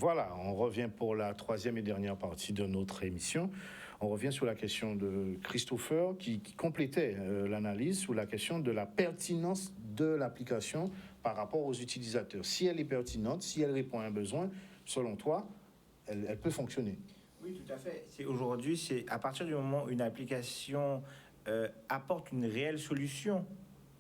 Voilà, on revient pour la troisième et dernière partie de notre émission. On revient sur la question de Christopher qui complétait l'analyse sur la question de la pertinence de l'application par rapport aux utilisateurs. Si elle est pertinente, si elle répond à un besoin, selon toi, elle peut fonctionner. Oui, tout à fait. Aujourd'hui, c'est à partir du moment où une application apporte une réelle solution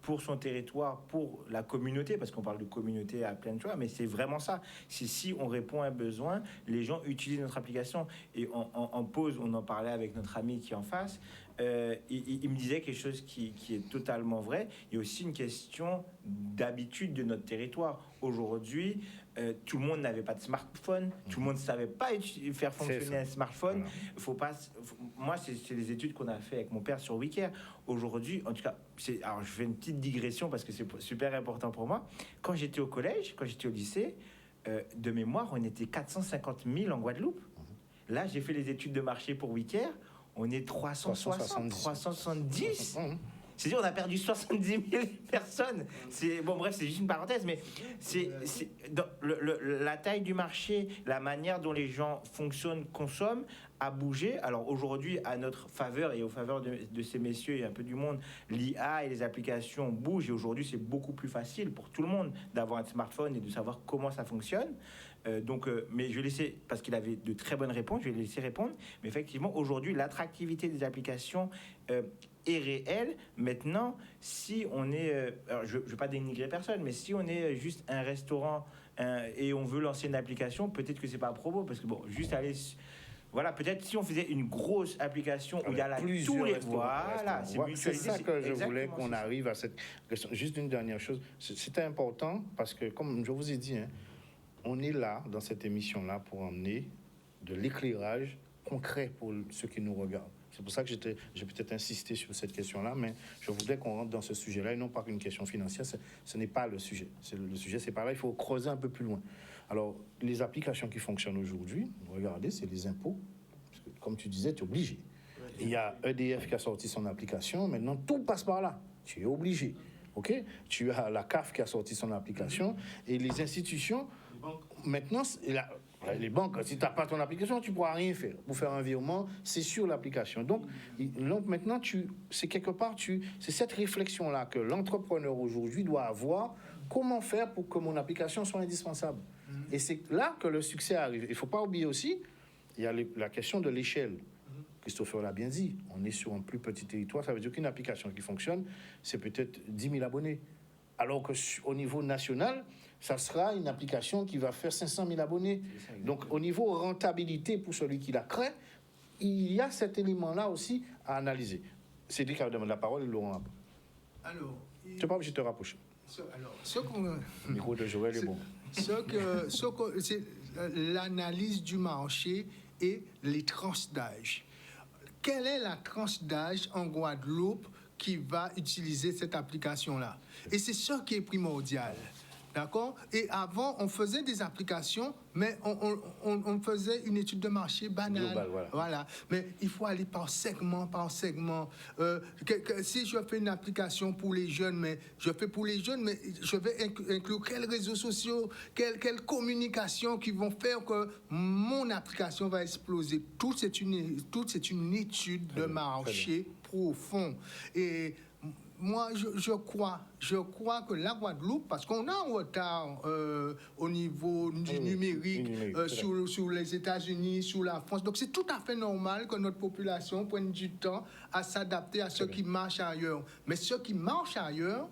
pour son territoire, pour la communauté, parce qu'on parle de communauté à plein de choses, mais c'est vraiment ça. C'est si on répond à un besoin, les gens utilisent notre application. Et en pause, on en parlait avec notre ami qui est en face, il me disait quelque chose qui est totalement vrai. Il y a aussi une question d'habitude de notre territoire. Aujourd'hui, tout le monde n'avait pas de smartphone, tout le monde ne savait pas faire fonctionner un smartphone. Moi, c'est les études qu'on a fait avec mon père sur WeCare. Aujourd'hui, en tout cas, alors je fais une petite digression parce que c'est super important pour moi. Quand j'étais au collège, quand j'étais au lycée, de mémoire, on était 450 000 en Guadeloupe. Là, j'ai fait les études de marché pour WeCare. On est 360, 370. C'est-à-dire on a perdu 70 000 personnes. Bon, bref, c'est juste une parenthèse, mais la taille du marché, la manière dont les gens fonctionnent, consomment, a bougé. Alors aujourd'hui, à notre faveur et aux faveurs de ces messieurs et un peu du monde, l'IA et les applications bougent. Et aujourd'hui, c'est beaucoup plus facile pour tout le monde d'avoir un smartphone et de savoir comment ça fonctionne. Mais je vais laisser, parce qu'il avait de très bonnes réponses, je vais laisser répondre. Mais effectivement, aujourd'hui, l'attractivité des applications est réelle. Maintenant, si on est... alors je ne veux pas dénigrer personne, mais si on est juste un restaurant et on veut lancer une application, peut-être que c'est pas à propos, parce que bon, juste aller... Voilà, peut-être si on faisait une grosse application où il y a là tous les... Voilà, c'est ça que je voulais qu'on arrive à cette question. Juste une dernière chose, c'était important parce que, comme je vous ai dit, on est là, dans cette émission-là, pour emmener de l'éclairage concret pour ceux qui nous regardent. C'est pour ça que j'ai peut-être insisté sur cette question-là, mais je voudrais qu'on rentre dans ce sujet-là et non pas qu'une question financière. Ce n'est pas le sujet. Le sujet, c'est par là, il faut creuser un peu plus loin. Alors, les applications qui fonctionnent aujourd'hui, regardez, c'est les impôts. Parce que, comme tu disais, tu es obligé. Il y a EDF qui a sorti son application. Maintenant, tout passe par là. Tu es obligé. OK? Tu as la CAF qui a sorti son application. Et les institutions, maintenant, les banques, si tu n'as pas ton application, tu ne pourras rien faire. Pour faire un virement, c'est sur l'application. Donc maintenant, c'est quelque part, c'est cette réflexion-là que l'entrepreneur aujourd'hui doit avoir. Comment faire pour que mon application soit indispensable? Et c'est là que le succès arrive. Il ne faut pas oublier aussi, il y a la question de l'échelle. Christopher l'a bien dit, on est sur un plus petit territoire. Ça veut dire qu'une application qui fonctionne, c'est peut-être 10 000 abonnés. Alors qu'au niveau national, ça sera une application qui va faire 500 000 abonnés. Donc, au niveau rentabilité pour celui qui la crée, il y a cet élément-là aussi à analyser. Cédric a demandé la parole et Laurent. Alors, tu n'es pas obligé de te rapprocher. Le micro de Joël est bon. C'est l'analyse du marché et les tranches d'âge. Quelle est la tranche d'âge en Guadeloupe qui va utiliser cette application-là? Et c'est ça qui est primordial. D'accord? Et avant, on faisait des applications, mais on faisait une étude de marché banale. Global, voilà. Mais il faut aller par segment, par segment. Si je fais une application pour les jeunes, mais je vais inclure quels réseaux sociaux, quelles communications qui vont faire que mon application va exploser. Tout, c'est une étude de marché profond. Et moi, je crois que la Guadeloupe, parce qu'on a un retard au niveau du numérique sur les États-Unis, sur la France. Donc, c'est tout à fait normal que notre population prenne du temps à s'adapter à ce qui marche ailleurs. Mais ce qui marche ailleurs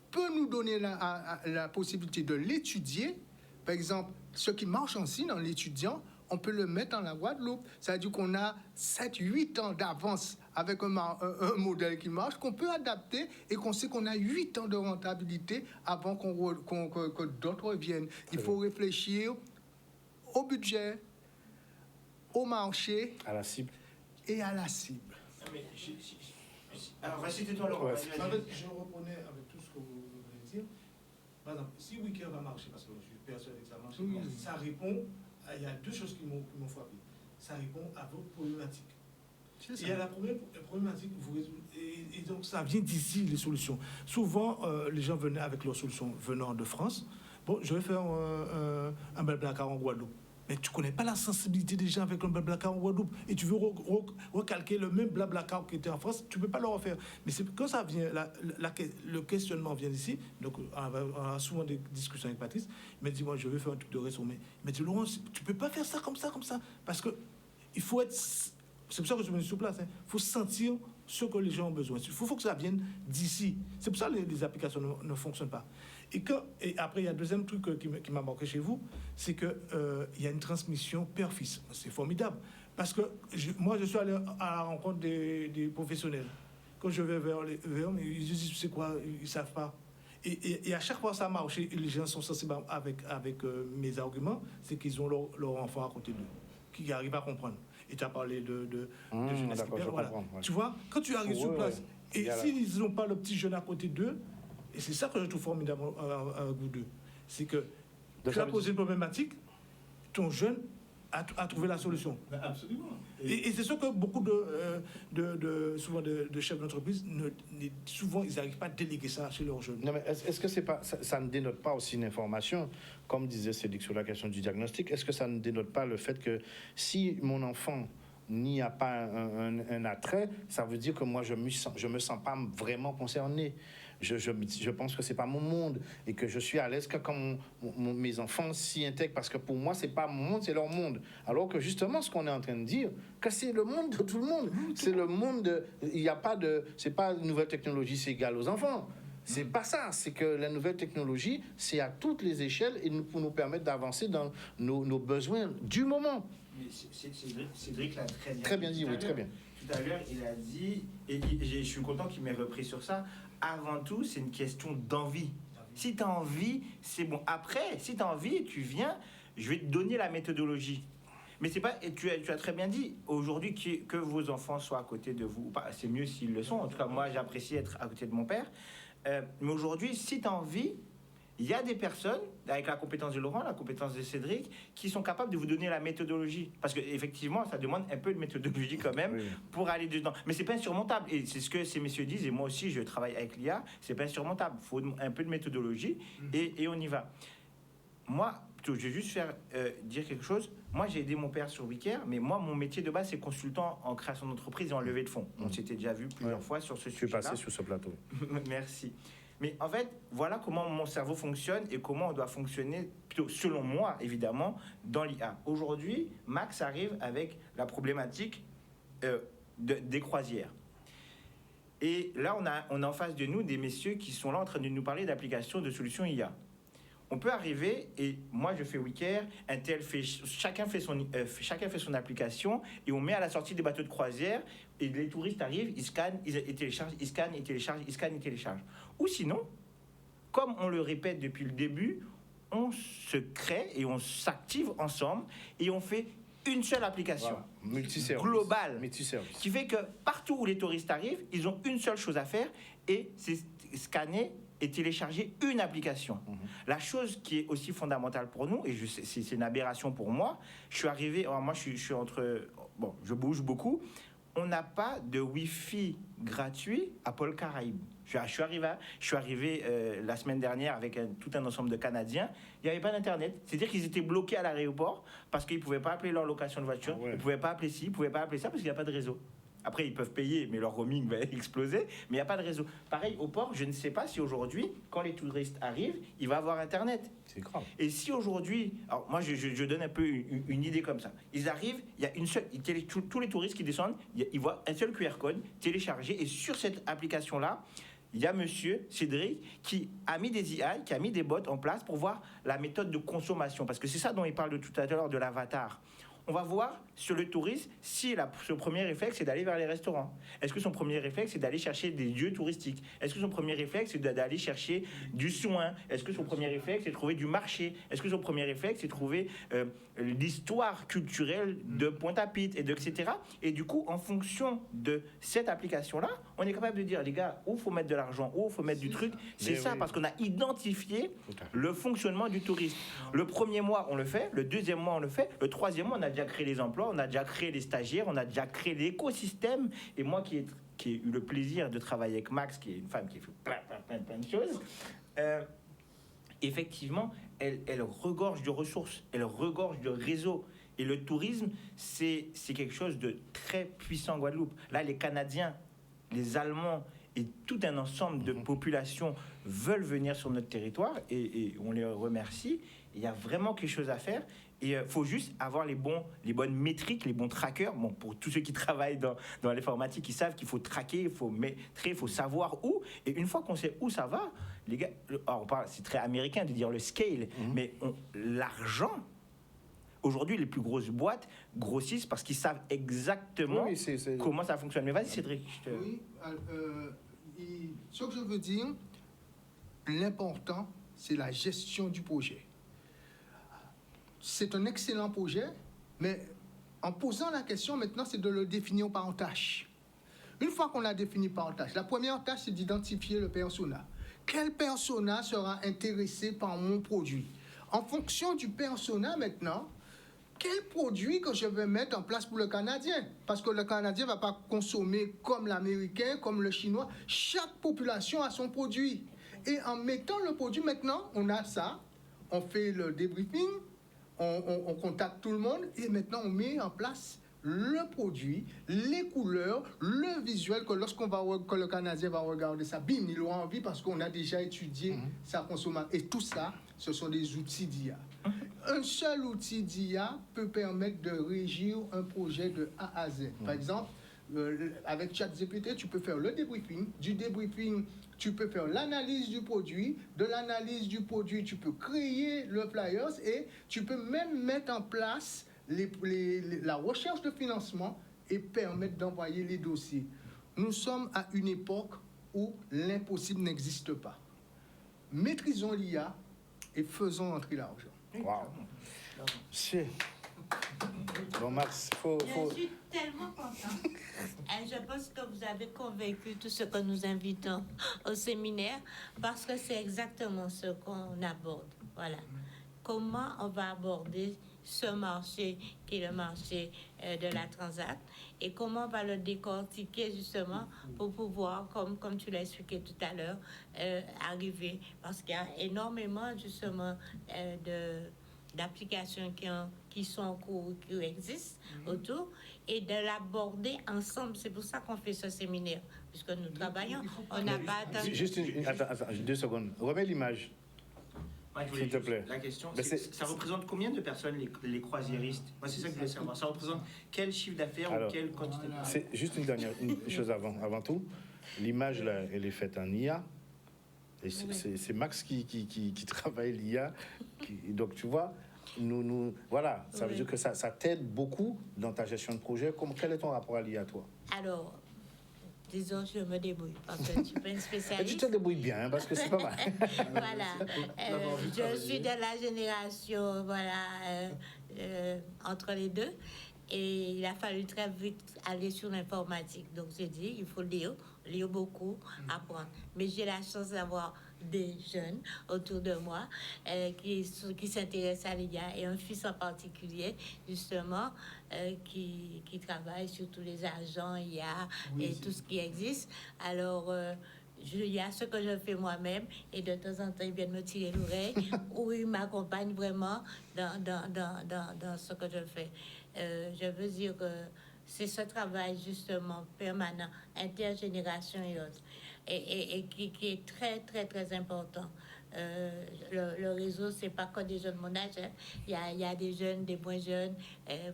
peut nous donner la possibilité de l'étudier. Par exemple, ce qui marche en Chine, en l'étudiant, on peut le mettre dans la Guadeloupe. C'est-à-dire qu'on a 7-8 ans d'avance avec un modèle qui marche, qu'on peut adapter et qu'on sait qu'on a 8 ans de rentabilité avant que d'autres viennent. Il faut réfléchir au budget, au marché, à la cible. Et à la cible. Alors, vas-y, tais-toi, Laurent. En fait, je reprenais avec tout ce que vous venez de dire. Par exemple, si WeCare va marcher, parce que je suis persuadé que ça marche, ça répond... Il y a deux choses qui m'ont frappé. Ça répond à votre problématique. Il y a la première problématique, et donc ça vient d'ici, les solutions. Souvent, les gens venaient avec leurs solutions venant de France. Bon, je vais faire un bel placard en Guadeloupe. Mais tu ne connais pas la sensibilité des gens avec le Blablacar en Guadeloupe et tu veux recalquer le même Blablacar qui était en France, tu ne peux pas le refaire. Mais c'est quand ça vient, le questionnement vient d'ici, donc on a souvent des discussions avec Patrice, il m'a dit, moi je veux faire un truc de résumé. Il m'a dit, Laurent, tu ne peux pas faire ça, parce que il faut être... C'est pour ça que je suis venu sur place. Il faut sentir ce que les gens ont besoin. Il faut que ça vienne d'ici. C'est pour ça que les applications ne fonctionnent pas. Et après, il y a un deuxième truc qui m'a marqué chez vous, c'est qu'il y a une transmission père-fils. C'est formidable. Parce que moi, je suis allé à la rencontre des professionnels. Quand je vais vers eux, ils disent, c'est quoi, ils ne savent pas. Et à chaque fois, ça marche. Et les gens sont sensibles avec mes arguments, c'est qu'ils ont leur enfant à côté d'eux, qui arrivent à comprendre. Et tu as parlé de jeunesse libérale. Voilà. Ouais. Tu vois, quand tu arrives sur place, et s'ils n'ont pas le petit jeune à côté d'eux, et c'est ça que je trouve formidable avec vous deux, c'est que tu as posé une problématique, ton jeune a trouvé la solution. Absolument. Et c'est sûr que beaucoup souvent de chefs d'entreprise, souvent, ils n'arrivent pas à déléguer ça chez leurs jeunes. Non, mais est-ce que ça ne dénote pas aussi une information, comme disait Cédric sur la question du diagnostic, est-ce que ça ne dénote pas le fait que si mon enfant n'y a pas un attrait, ça veut dire que moi, je me sens pas vraiment concerné. Je pense que c'est pas mon monde et que je suis à l'aise que quand mes enfants s'y intègrent, parce que pour moi c'est pas mon monde, c'est leur monde. Alors que justement ce qu'on est en train de dire, que c'est le monde de tout le monde, c'est le monde il n'y a pas c'est pas une nouvelle technologie c'est égal aux enfants. C'est pas ça, c'est que la nouvelle technologie, c'est à toutes les échelles et pour nous permettre d'avancer dans nos besoins du moment. Mais Cédric l'a très bien dit, oui, très bien. Tout à l'heure, il a dit, et je suis content qu'il m'ait repris sur ça, avant tout, c'est une question d'envie. Si tu as envie, c'est bon. Après, si tu as envie, tu viens, je vais te donner la méthodologie. Mais c'est pas, et tu as très bien dit, aujourd'hui, que vos enfants soient à côté de vous, c'est mieux s'ils le sont. En tout cas, moi, j'apprécie être à côté de mon père. Mais aujourd'hui, si tu as envie, il y a des personnes, avec la compétence de Laurent, la compétence de Cédric, qui sont capables de vous donner la méthodologie. Parce qu'effectivement, ça demande un peu de méthodologie quand même pour aller dedans. Mais c'est pas insurmontable. Et c'est ce que ces messieurs disent, et moi aussi, je travaille avec l'IA, c'est pas insurmontable. Il faut un peu de méthodologie et on y va. Moi, je vais juste dire quelque chose. Moi, j'ai aidé mon père sur WeCare, mais moi, mon métier de base, c'est consultant en création d'entreprise et en levée de fonds. On s'était déjà vu plusieurs fois sur ce sujet-là. Je suis passé sur ce plateau. Merci. Mais en fait, voilà comment mon cerveau fonctionne et comment on doit fonctionner, plutôt selon moi, évidemment, dans l'IA. Aujourd'hui, Max arrive avec la problématique des croisières. Et là, on a en face de nous des messieurs qui sont là en train de nous parler d'applications, de solutions IA. On peut arriver, et moi je fais WeCare, chacun fait son application, et on met à la sortie des bateaux de croisière, et les touristes arrivent, ils scannent, ils téléchargent, ils scannent, ils téléchargent, ils scannent, ils téléchargent. Ou sinon, comme on le répète depuis le début, on se crée et on s'active ensemble, et on fait une seule application globale, qui fait que partout où les touristes arrivent, ils ont une seule chose à faire, et c'est scanner et télécharger une application. La chose qui est aussi fondamentale pour nous, et c'est une aberration pour moi, je suis arrivé, moi je suis entre... Bon, je bouge beaucoup. On n'a pas de Wi-Fi gratuit à Pôle Caraïbes. Je suis arrivé la semaine dernière avec tout un ensemble de Canadiens. Il n'y avait pas d'Internet. C'est-à-dire qu'ils étaient bloqués à l'aéroport parce qu'ils ne pouvaient pas appeler leur location de voiture. Ils ne pouvaient pas appeler ci, ils ne pouvaient pas appeler ça parce qu'il n'y a pas de réseau. Après, ils peuvent payer, mais leur roaming va exploser. Mais il n'y a pas de réseau. Pareil, au port, je ne sais pas si aujourd'hui, quand les touristes arrivent, il va avoir Internet. C'est grave. Et si aujourd'hui... Alors, moi, je donne un peu une idée comme ça. Ils arrivent, il y a une seule... Tous les touristes qui descendent, ils voient un seul QR code téléchargé. Et sur cette application-là, il y a monsieur Cédric qui a mis des IA, qui a mis des bots en place pour voir la méthode de consommation. Parce que c'est ça dont il parle de tout à l'heure, de l'avatar. On va voir sur le touriste si son premier réflexe c'est d'aller vers les restaurants. Est-ce que son premier réflexe c'est d'aller chercher des lieux touristiques? Est-ce que son premier réflexe c'est d'aller chercher du soin? Est-ce que son premier réflexe c'est de trouver du marché? Est-ce que son premier réflexe c'est de trouver l'histoire culturelle de Pointe-à-Pitre, etc. Et du coup, en fonction de cette application-là, on est capable de dire, les gars, où il faut mettre de l'argent, où il faut mettre du truc. C'est ça, parce qu'on a identifié le fonctionnement du tourisme. Le premier mois, on le fait. Le deuxième mois, on le fait. Le troisième mois, on a déjà créé les emplois, on a déjà créé les stagiaires, on a déjà créé l'écosystème. Et moi qui ai eu le plaisir de travailler avec Max, qui est une femme qui fait plein de choses, effectivement, elle regorge de ressources, elle regorge de réseaux. Et le tourisme, c'est quelque chose de très puissant en Guadeloupe. Là, les Canadiens, les Allemands et tout un ensemble de populations veulent venir sur notre territoire et on les remercie. Il y a vraiment quelque chose à faire. Et il faut juste avoir les bonnes métriques, les bons trackers. Bon, pour tous ceux qui travaillent dans l'informatique, ils savent qu'il faut traquer, il faut maîtriser, il faut savoir où. Et une fois qu'on sait où ça va, les gars, c'est très américain de dire le scale, mais l'argent, aujourd'hui, les plus grosses boîtes grossissent parce qu'ils savent exactement comment ça fonctionne. Mais vas-y, Cédric. Oui, ce que je veux dire, l'important, c'est la gestion du projet. C'est un excellent projet, mais en posant la question maintenant, c'est de le définir par tâche. Une fois qu'on l'a défini par tâche, la première tâche, c'est d'identifier le persona. Quel persona sera intéressé par mon produit? En fonction du persona maintenant, quel produit que je vais mettre en place pour le Canadien? Parce que le Canadien ne va pas consommer comme l'Américain, comme le Chinois. Chaque population a son produit. Et en mettant le produit, maintenant, on a ça. On fait le débriefing, on contacte tout le monde et maintenant, on met en place le produit, les couleurs, le visuel, que que le Canadien va regarder ça, bim, il aura envie parce qu'on a déjà étudié sa consommation. Et tout ça, ce sont des outils d'IA. Un seul outil d'IA peut permettre de régir un projet de A à Z. Par exemple, avec ChatGPT, tu peux faire le débriefing. Du débriefing, tu peux faire l'analyse du produit. De l'analyse du produit, tu peux créer le flyers et tu peux même mettre en place la recherche de financement et permettre d'envoyer les dossiers. Nous sommes à une époque où l'impossible n'existe pas. Maîtrisons l'IA et faisons entrer l'argent. Wow. C'est... Bon, Max, Je suis tellement contente. Et je pense que vous avez convaincu tous ceux que nous invitons au séminaire parce que c'est exactement ce qu'on aborde. Voilà. Comment on va aborder ce marché qui est le marché de la Transat et comment on va le décortiquer justement pour pouvoir, comme tu l'as expliqué tout à l'heure, arriver. Parce qu'il y a énormément justement d'applications qui sont en cours, qui existent autour, et de l'aborder ensemble. C'est pour ça qu'on fait ce séminaire, puisque nous travaillons. On n'a pas attendu. Juste attends, 2 secondes. Remets l'image. S'il te plaît. La question, ça représente combien de personnes les croisiéristes? Moi, c'est ça que je voulais savoir. Ça représente quel chiffre d'affaires ou quelle quantité? C'est juste une dernière chose avant tout. L'image, là, elle est faite en IA. Et c'est Max qui travaille l'IA. Donc, tu vois, voilà, ça veut dire que ça t'aide beaucoup dans ta gestion de projet. Quel est ton rapport à l'IA, toi? Alors, disons, je me débrouille, parce que je suis pas une spécialiste. Tu te débrouilles bien, parce que c'est pas mal. Voilà. Je suis de la génération, entre les deux. Et il a fallu très vite aller sur l'informatique. Donc, j'ai dit, il faut lire beaucoup, apprendre. Mais j'ai la chance d'avoir des jeunes autour de moi qui s'intéressent à l'IA et un fils en particulier, justement, qui travaille sur tous les agents IA et tout ce qui existe. Alors, il y a ce que je fais moi-même et de temps en temps, ils viennent me tirer l'oreille ou ils m'accompagnent vraiment dans ce que je fais. Je veux dire que c'est ce travail justement permanent, intergénération et autres, et qui est très, très, très important. Le réseau, c'est pas que des jeunes de mon âge, hein. Il y a des jeunes, des moins jeunes,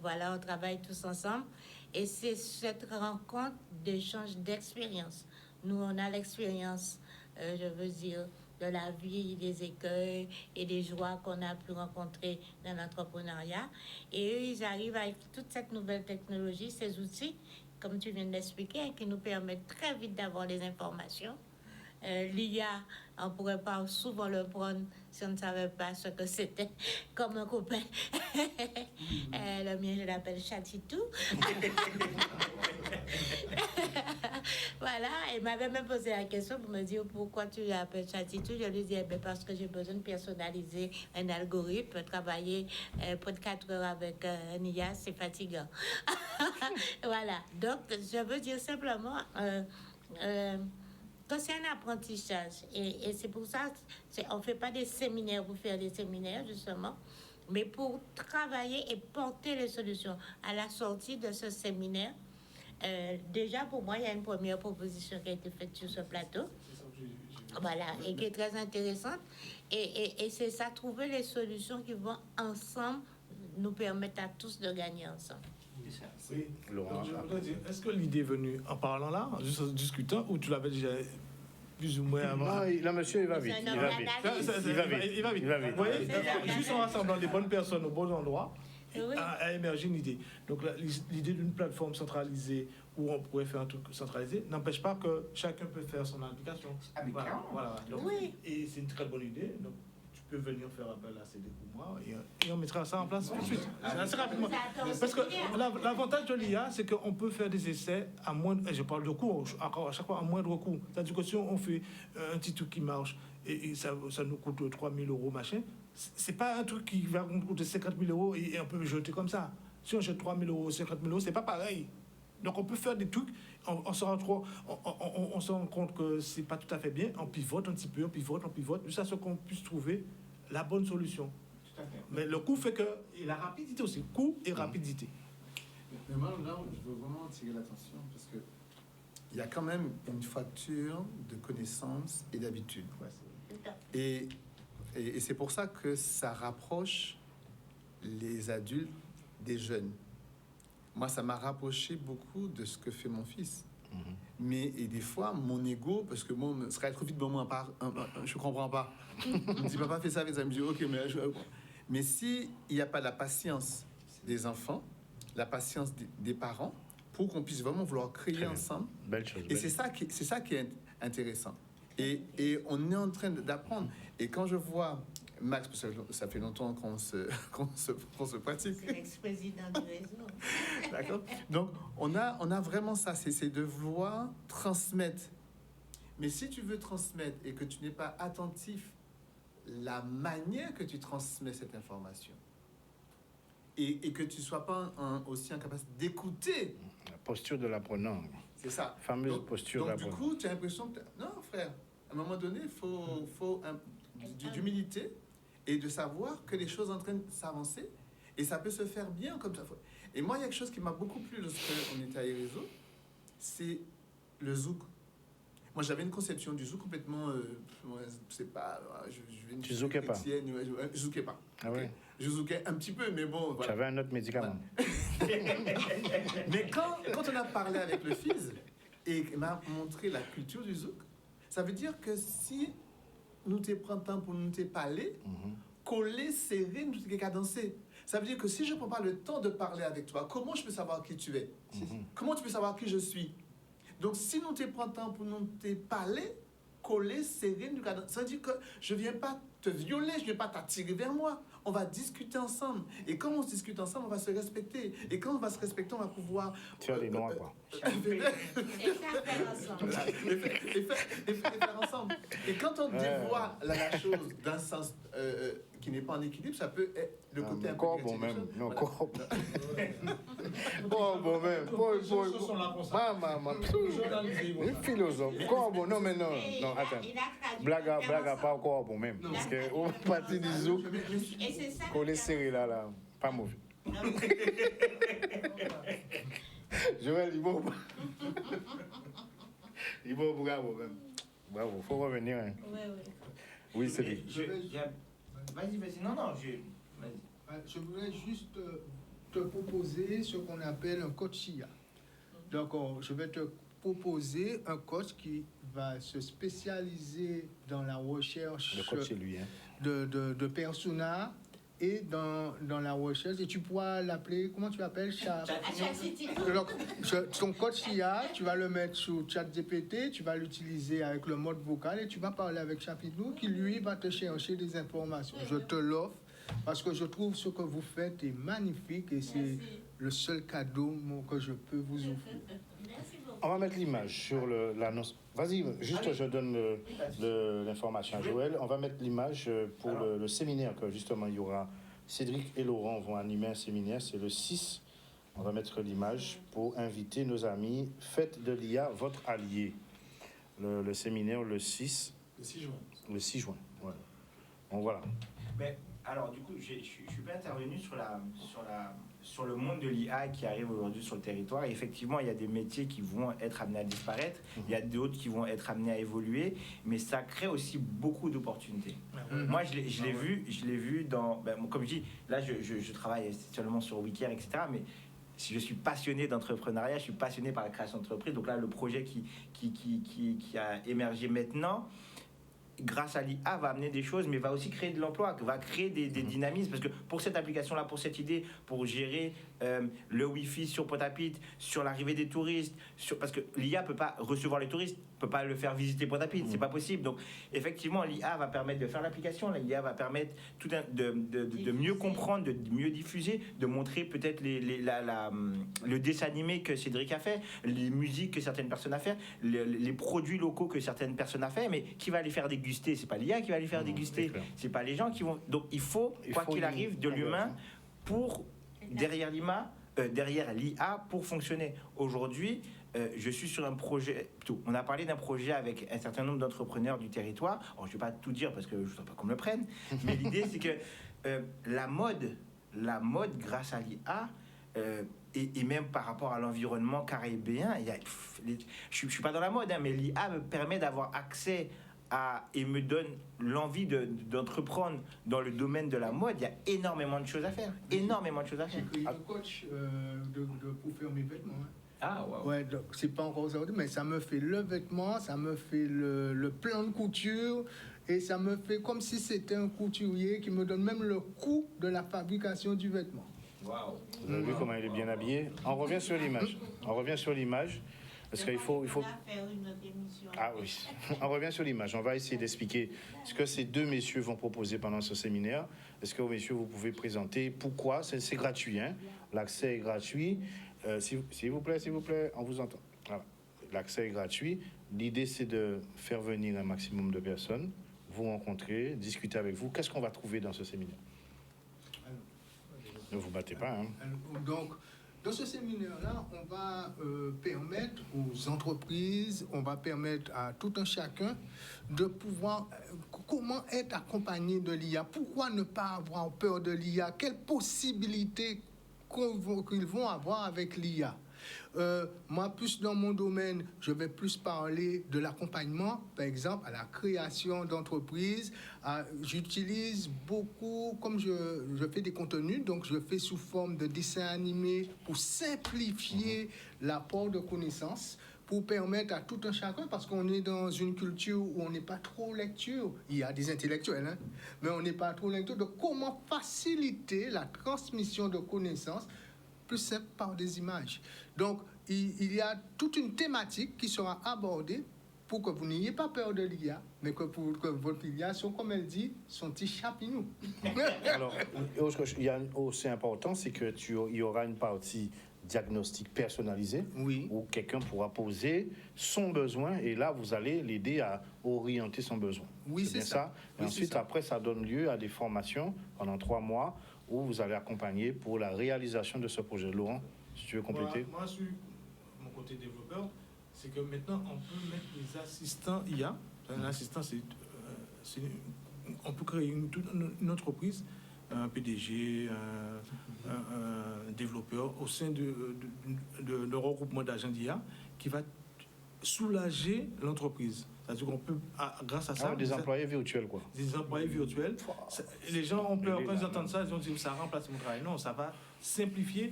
voilà, on travaille tous ensemble. Et c'est cette rencontre d'échange d'expérience. Nous, on a l'expérience, je veux dire, de la vie, des écueils et des joies qu'on a pu rencontrer dans l'entrepreneuriat. Et eux, ils arrivent avec toute cette nouvelle technologie, ces outils, comme tu viens de l'expliquer, qui nous permettent très vite d'avoir les informations. L'IA, on ne pourrait pas souvent le prendre si on ne savait pas ce que c'était, comme un copain. Le mien, je l'appelle Chatitou. Voilà, il m'avait même posé la question pour me dire pourquoi tu l'appelles Chatitou. Je lui disais parce que j'ai besoin de personnaliser un algorithme, travailler près de 4 heures avec un IA, c'est fatigant. Voilà, donc je veux dire simplement que c'est un apprentissage. Et c'est pour ça on ne fait pas des séminaires pour faire des séminaires, justement, mais pour travailler et porter les solutions. À la sortie de ce séminaire, déjà pour moi, il y a une première proposition qui a été faite sur ce plateau. Voilà, et qui est très intéressante. Et c'est ça, trouver les solutions qui vont ensemble nous permettre à tous de gagner ensemble. Oui, Laurent, je voudrais dire, est-ce que l'idée est venue en parlant là, juste en discutant, ou tu l'avais déjà plus ou moins avant? non, là, monsieur, il va vite. C'est Il un va vite. organisme. Il va vite. Il va vite. Vous voyez, juste en rassemblant les bonnes personnes aux bons endroits, Oui. a émergé une idée. Donc l'idée d'une plateforme centralisée où on pourrait faire un truc centralisé n'empêche pas que chacun peut faire son application. Ah, mais clairement. Voilà. Donc, Oui. et c'est une très bonne idée. Donc tu peux venir faire appel à CD pour moi et on mettra ça en place tout de suite. Assez rapidement. Parce que l'avantage de l'IA, c'est qu'on peut faire des essais à moindre, et je parle de coût, encore à chaque fois à moindre coût. C'est-à-dire que si on fait un petit truc qui marche et ça nous coûte 3 000 euros, machin, c'est pas un truc qui va nous coûter 50 000 euros et on peut le jeter comme ça. Si on jette 3 000 euros, 50 000 euros, c'est pas pareil. Donc on peut faire des trucs, on se rend compte que c'est pas tout à fait bien, on pivote un petit peu, on pivote, jusqu'à ce qu'on puisse trouver la bonne solution. Tout à fait. Mais le coût fait que, et la rapidité aussi, coût et rapidité. Mais moi, là, je veux vraiment attirer l'attention parce que il y a quand même une fracture de connaissances et d'habitudes. Et c'est pour ça que ça rapproche les adultes des jeunes. Moi, ça m'a rapproché beaucoup de ce que fait mon fils. Mais et des fois, mon ego, parce que moi, ce serait trop vite, moi, je comprends pas. Il me dit, papa, fais ça, fais ça. Il me dit, ok, mais s'il n'y a pas la patience des enfants, la patience des parents, pour qu'on puisse vraiment vouloir créer ensemble. Belle chose. Et c'est ça qui est intéressant. Et on est en train d'apprendre. Et quand je vois Max, parce que ça fait longtemps qu'on se pratique. C'est l'ex-président du réseau. D'accord. Donc, on a vraiment ça, c'est de vouloir transmettre. Mais si tu veux transmettre et que tu n'es pas attentif la manière que tu transmets cette information et que tu ne sois pas aussi en capacité d'écouter. La posture de l'apprenant. C'est ça. Fameuse posture de donc, du l'apprenant. coup, tu as l'impression que... Non, frère, à un moment donné, il faut d'humilité et de savoir que les choses sont en train de s'avancer et ça peut se faire bien comme ça. Et moi, il y a quelque chose qui m'a beaucoup plu lorsqu'on était à Erezo, c'est le zouk. Moi, j'avais une conception du zouk complètement... je sais pas... Tu zoukais pas? Je zoukais pas. Ah ouais? Je zoukais un petit peu, mais bon... Voilà. J'avais un autre médicament. Mais quand on a parlé avec le fils et qu'il m'a montré la culture du zouk, ça veut dire que si nous te prenons temps pour nous te parler, coller, serrer, nous te cadencer. Ça veut dire que si je ne prends pas le temps de parler avec toi, comment je peux savoir qui tu es? Comment tu peux savoir qui je suis? Donc, si nous te prenons temps pour nous te parler, coller, serrer, nous cadencer, ça veut dire que je ne viens pas te violer, je ne viens pas t'attirer vers moi. On va discuter ensemble. Et quand on se discute ensemble, on va se respecter. Et quand on va se respecter, on va pouvoir... Faire des noirs, quoi. Et faire ensemble. Et faire ensemble. Et quand on dévoile la chose d'un sens qui n'est pas en équilibre, ça peut être le côté un peu Corps bon négatif. même. Non, Voilà. corps bon même. Les choses sont là pour ça. Les philosophes. Corps bon. Non, mais non. Non, attends. Blague à pas corps bon même. Parce que au parti du zouk, Et c'est ça. coller serré là, pas mauvais. Joël, il bon. Il bon, bravo même. Bravo, faut revenir. Hein. Oui, c'est lui. Vas-y. Non, vas-y. Je voudrais juste te proposer ce qu'on appelle un coach IA. Donc, je vais te proposer un coach qui va se spécialiser dans la recherche Le coach, c'est lui. Hein. de personas et dans la recherche. Et tu pourras l'appeler, comment tu l'appelles? Donc, ton coach IA, tu vas le mettre sur ChatGPT, tu vas l'utiliser avec le mode vocal et tu vas parler avec Chapitou qui, lui, va te chercher des informations. Je te l'offre parce que je trouve ce que vous faites est magnifique et c'est le seul cadeau que je peux vous offrir. Merci beaucoup. On va mettre l'image sur l'annonce. Vas-y, juste je donne l'information à Joël. On va mettre l'image pour le séminaire que justement il y aura. Cédric et Laurent vont animer un séminaire, c'est le 6. On va mettre l'image pour inviter nos amis. Faites de l'IA votre allié. le séminaire le 6 juin. Le 6 juin. Ouais. Donc voilà. Mais alors, du coup, je ne suis pas intervenu sur le monde de l'IA qui arrive aujourd'hui sur le territoire. Et effectivement, il y a des métiers qui vont être amenés à disparaître, il y a d'autres qui vont être amenés à évoluer, mais ça crée aussi beaucoup d'opportunités. Moi, je l'ai vu dans... comme je dis, là, je travaille seulement sur Wikia, etc., mais si je suis passionné d'entrepreneuriat, je suis passionné par la création d'entreprise. Donc là, le projet qui a émergé maintenant, grâce à l'IA, va amener des choses, mais va aussi créer de l'emploi, va créer des dynamismes. Parce que pour cette application-là, pour cette idée, pour gérer le Wi-Fi sur Pointe-à-Pitre, sur l'arrivée des touristes, parce que l'IA ne peut pas recevoir les touristes, ne peut pas le faire visiter Pointe-à-Pitre, c'est pas possible. Donc, effectivement, l'IA va permettre de faire l'application, l'IA va permettre de mieux comprendre, de mieux diffuser, de montrer peut-être le dessin animé que Cédric a fait, les musiques que certaines personnes ont fait, les produits locaux que certaines personnes ont fait, mais qui va les faire déguster? C'est pas l'IA qui va les faire déguster, c'est pas les gens qui vont... Donc, il faut quoi qu'il arrive, de l'humain pour... derrière l'IA pour fonctionner. Aujourd'hui, je suis sur un projet, on a parlé d'un projet avec un certain nombre d'entrepreneurs du territoire. Alors, je ne vais pas tout dire parce que je ne veux pas qu'on me le prenne, mais l'idée, c'est que la mode, grâce à l'IA, et même par rapport à l'environnement caribéen, je ne suis pas dans la mode, mais l'IA me permet d'avoir accès et me donne l'envie d'entreprendre dans le domaine de la mode. Il y a énormément de choses à faire. Énormément de choses à faire. J'ai créé un coach pour faire mes vêtements. Hein. Ah, wow. Ouais, donc c'est pas encore aujourd'hui, mais ça me fait le vêtement, ça me fait le plan de couture, et ça me fait comme si c'était un couturier qui me donne même le coût de la fabrication du vêtement. Wow. Vous avez vu comment il est bien habillé? On revient sur l'image. Parce qu'il faut... faire une autre émission. Ah oui, on revient sur l'image. On va essayer d'expliquer ce que ces deux messieurs vont proposer pendant ce séminaire. Est-ce que, messieurs, vous pouvez présenter pourquoi? C'est gratuit, hein? L'accès est gratuit. S'il vous plaît, on vous entend. Voilà. L'accès est gratuit. L'idée, c'est de faire venir un maximum de personnes, vous rencontrer, discuter avec vous. Qu'est-ce qu'on va trouver dans ce séminaire? Ne vous battez pas, hein? Donc, dans ce séminaire-là, on va permettre aux entreprises, on va permettre à tout un chacun de pouvoir, comment être accompagné de l'IA, pourquoi ne pas avoir peur de l'IA, quelles possibilités qu'ils vont avoir avec l'IA. Moi, plus dans mon domaine, je vais plus parler de l'accompagnement, par exemple, à la création d'entreprises. J'utilise beaucoup, comme je fais des contenus, donc je fais sous forme de dessins animés pour simplifier l'apport de connaissances, pour permettre à tout un chacun, parce qu'on est dans une culture où on n'est pas trop lecture, il y a des intellectuels, hein, mais on n'est pas trop lecture, donc comment faciliter la transmission de connaissances plus simple par des images. Donc, il y a toute une thématique qui sera abordée pour que vous n'ayez pas peur de l'IA, mais que pour que votre IA, comme elle dit, son petit chapinou. Alors, il y a aussi important, c'est que il y aura une partie diagnostic personnalisé, oui, où quelqu'un pourra poser son besoin et là, vous allez l'aider à orienter son besoin. Oui, c'est bien ça. Et oui, ensuite, après, ça donne lieu à des formations pendant 3 mois où vous allez accompagner pour la réalisation de ce projet. Laurent, si tu veux compléter. Moi, sur mon côté développeur, c'est que maintenant, on peut mettre des assistants IA. Un assistant, on peut créer une entreprise, un PDG, un développeur au sein de regroupement d'agents d'IA qui va soulager l'entreprise. C'est-à-dire qu'on peut, grâce à ça... des employés virtuels, quoi. Des employés virtuels. Les gens ont peur, quand ils entendent ça, ils ont dit ça remplace mon travail. Non, ça va simplifier.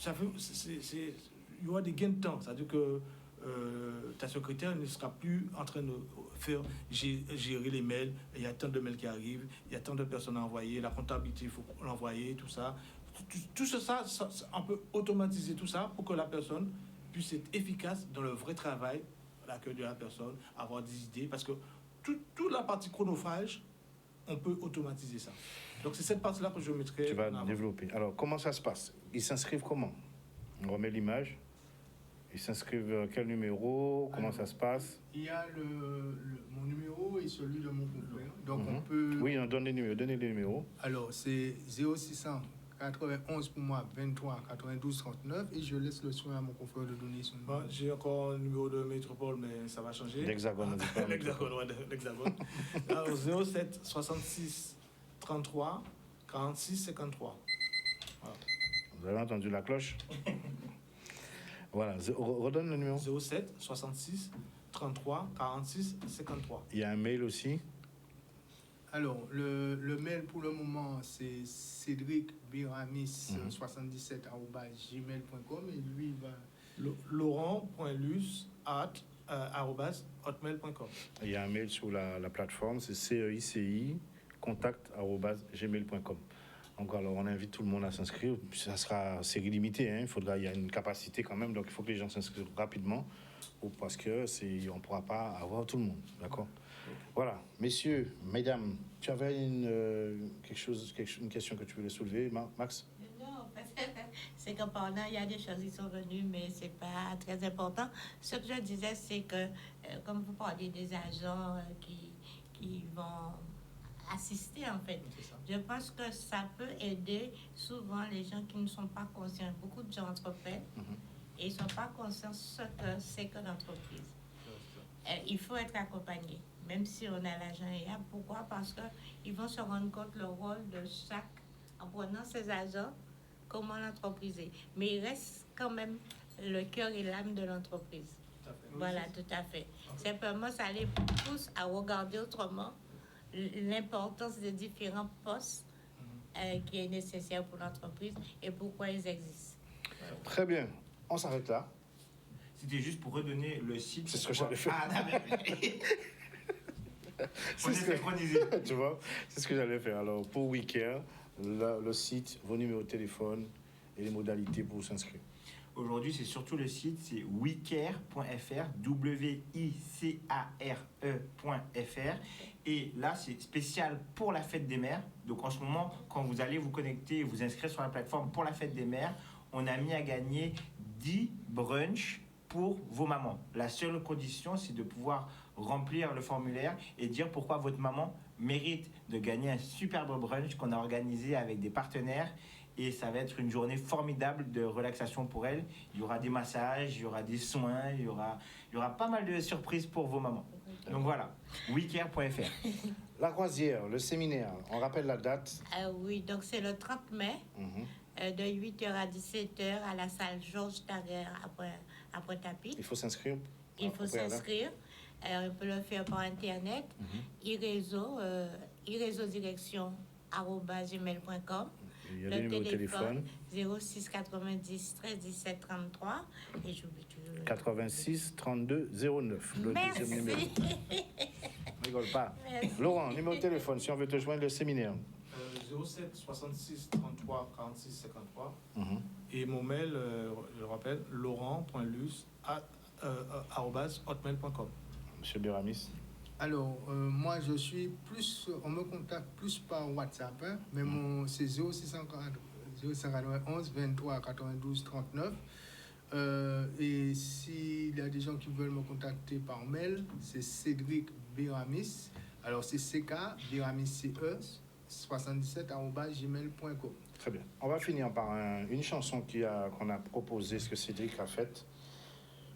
Il y aura des gains de temps. C'est-à-dire que ta secrétaire ne sera plus en train de gérer les mails. Il y a tant de mails qui arrivent, il y a tant de personnes à envoyer, la comptabilité, il faut l'envoyer, tout ça. Tout ça, on peut automatiser tout ça pour que la personne puisse être efficace dans le vrai travail, l'accueil de la personne, avoir des idées, parce que toute la partie chronophage, on peut automatiser ça. Donc c'est cette partie-là que je mettrai. Tu vas développer. Alors, comment ça se passe? Ils s'inscrivent comment? On remet l'image. Ils s'inscrivent quel numéro? Comment ça se passe? Il y a mon numéro et celui de mon confrère. Donc on peut... Oui, on donne les numéros. Donnez les numéros. Alors, c'est 0600 91 pour moi, 23 92 39. Et je laisse le soin à mon confrère de donner son numéro. Bon, j'ai encore un numéro de métropole, mais ça va changer. L'Hexagone, on dit pas L'Hexagone, ouais, l'Hexagone. Alors, 07 66 33 46 53. Voilà. Vous avez entendu la cloche? Voilà, redonne le numéro. 07 66 33 46 53. Il y a un mail aussi. Alors, le mail pour le moment, c'est cédricbiramis77@gmail.com et lui va... laurent.lus@hotmail.com. Il y a un mail sur la plateforme, c'est CEICI-contact@gmail.com. Donc, alors, on invite tout le monde à s'inscrire. C'est limité, hein. Il y a une capacité quand même, donc il faut que les gens s'inscrivent rapidement parce qu'on ne pourra pas avoir tout le monde. D'accord? Voilà. Messieurs, mesdames, tu avais une question que tu voulais soulever, Max? Non, c'est que pendant, il y a des choses qui sont venues, mais ce n'est pas très important. Ce que je disais, c'est que, comme vous parlez des agents qui vont assister, en fait, je pense que ça peut aider souvent les gens qui ne sont pas conscients. Beaucoup de gens entreprennent et ils ne sont pas conscients de ce que c'est que l'entreprise. Il faut être accompagné, même si on a l'agent EA. Pourquoi? Parce qu'ils vont se rendre compte le rôle de chaque, en prenant ces agents, comment l'entreprise est. Mais il reste quand même le cœur et l'âme de l'entreprise. Voilà, tout à fait. Simplement, ça les pousse à regarder autrement l'importance des différents postes qui est nécessaire pour l'entreprise et pourquoi ils existent. Très bien. On s'arrête là. C'était juste pour redonner le site. C'est ce que j'avais fait. Ah, non, on est synchronisé. Tu vois, c'est ce que j'allais faire. Alors, pour WeCare, le site, vos numéros de téléphone et les modalités pour s'inscrire. Aujourd'hui, c'est surtout le site, c'est wecare.fr, wicare.fr. Et là, c'est spécial pour la fête des mères. Donc, en ce moment, quand vous allez vous connecter et vous inscrire sur la plateforme pour la fête des mères, on a mis à gagner 10 brunchs pour vos mamans. La seule condition, c'est de pouvoir remplir le formulaire et dire pourquoi votre maman mérite de gagner un superbe brunch qu'on a organisé avec des partenaires. Et ça va être une journée formidable de relaxation pour elle. Il y aura des massages, il y aura des soins, il y aura pas mal de surprises pour vos mamans. Donc voilà, wecare.fr. La croisière, le séminaire, on rappelle la date? Oui, donc c'est le 30 mai, de 8h à 17h à la salle Georges Daguerre à Pointe-à-Pitre. Il faut s'inscrire? Il faut s'inscrire. On peut le faire par Internet. iRéseau-direction@gmail.com. Il y a des numéros de téléphone. 06 90 13 17 33. Et j'oublie toujours. 86 32 09. Le Merci. deuxième numéro. Rigole pas. Merci. Laurent, numéro de téléphone, si on veut te joindre le séminaire. 07 66 33 46 53. Et mon mail, je le rappelle, laurent.lus@hotmail.com. Monsieur Biramis. Alors, moi, je suis plus... On me contacte plus par WhatsApp, hein, mais c'est 0691 23 92 39. Et s'il y a des gens qui veulent me contacter par mail, c'est Cédric Biramis. Alors, c'est CK, Biramis CE, 77@gmail.com. Très bien. On va finir par une chanson qu'on a proposée, ce que Cédric a faite.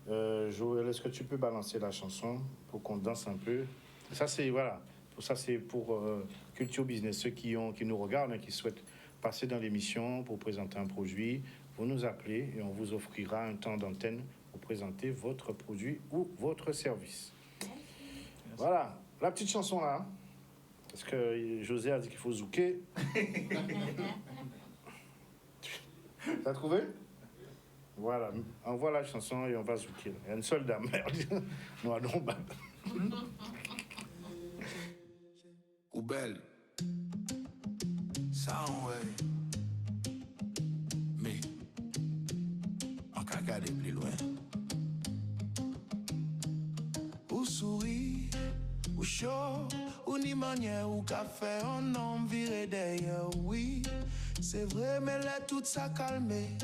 Joël, est-ce que tu peux balancer la chanson pour qu'on danse un peu? Ça, c'est pour Culture Business. Ceux qui nous regardent et qui souhaitent passer dans l'émission pour présenter un produit, vous nous appelez et on vous offrira un temps d'antenne pour présenter votre produit ou votre service. Merci. Voilà, la petite chanson là. Parce que José a dit qu'il faut zouker. T'as trouvé? Voilà, envoie la chanson et on va zouker. Il y a une seule dame, merde. Nous allons battre. Ou belle. Ça, ouais. Mais, on peut regarder plus loin. Ou souris, ou chaud, ou ni manière, ou café, on en virait d'ailleurs, oui. C'est vrai, mais là, tout ça calmé.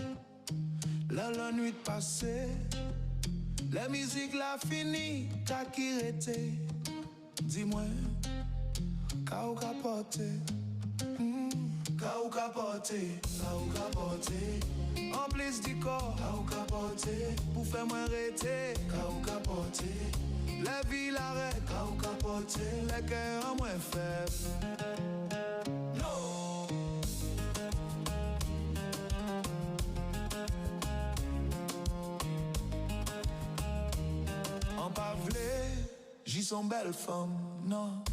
Là, la nuit passée, la musique l'a fini, t'as qui rete. Dis-moi, qu'a ou capote, ka ou capoter, en plus du corps, ka ou capoter, pour faire moins arrêter, ka ou capoter, la vie l'arrête, ka ou capoter, les cœurs en moins faible. Non. En pavlé, j'y sont belle femme, non.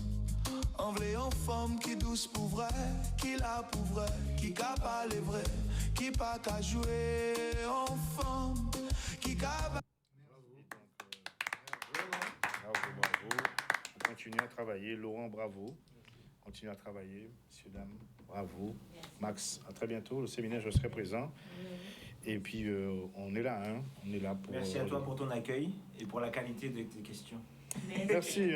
En v'lé en femme qui douce pour vrai, qui la pour vrai, qui ka parler vrai, qui pas qu'à jouer en femme, qui ka... Bravo. On continue à travailler. Laurent, bravo. Continuez à travailler. Messieurs, dames, bravo. Max, à très bientôt. Le séminaire, je serai présent. Et puis, on est là. Hein. On est là pour... Merci à toi pour ton accueil et pour la qualité de tes questions. Merci.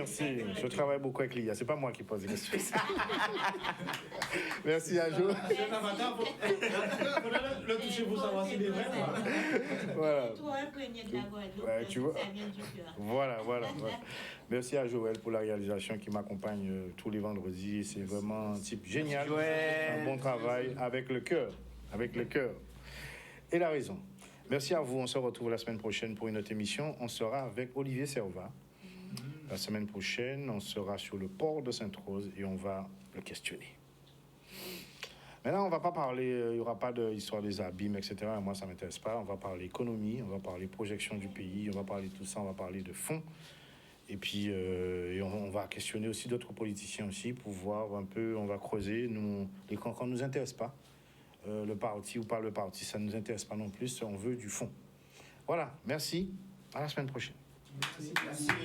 Je travaille beaucoup avec l'IA. C'est pas moi qui pose des questions. Merci à Jo. C'est un avatar. Le toucher pour savoir s'il est vrai. Voilà. Toi, imprégné de la Guadeloupe, Ouais, tu vois. ça vient du cœur. Voilà. Merci à Joël pour la réalisation qui m'accompagne tous les vendredis. C'est vraiment un type génial. Un bon travail avec le cœur. Et la raison. Merci à vous. On se retrouve la semaine prochaine pour une autre émission. On sera avec Olivier Servat. La semaine prochaine, on sera sur le port de Sainte-Rose et on va le questionner. Maintenant, on ne va pas parler, il n'y aura pas d'histoire des abîmes, etc. Moi, ça ne m'intéresse pas. On va parler économie, on va parler projection du pays, on va parler de tout ça, on va parler de fonds. Et puis, on va questionner aussi d'autres politiciens aussi pour voir un peu, on va creuser. Les cancans ne nous intéressent pas. Le parti ou pas le parti, ça ne nous intéresse pas non plus. On veut du fond. Voilà, merci. À la semaine prochaine. Merci.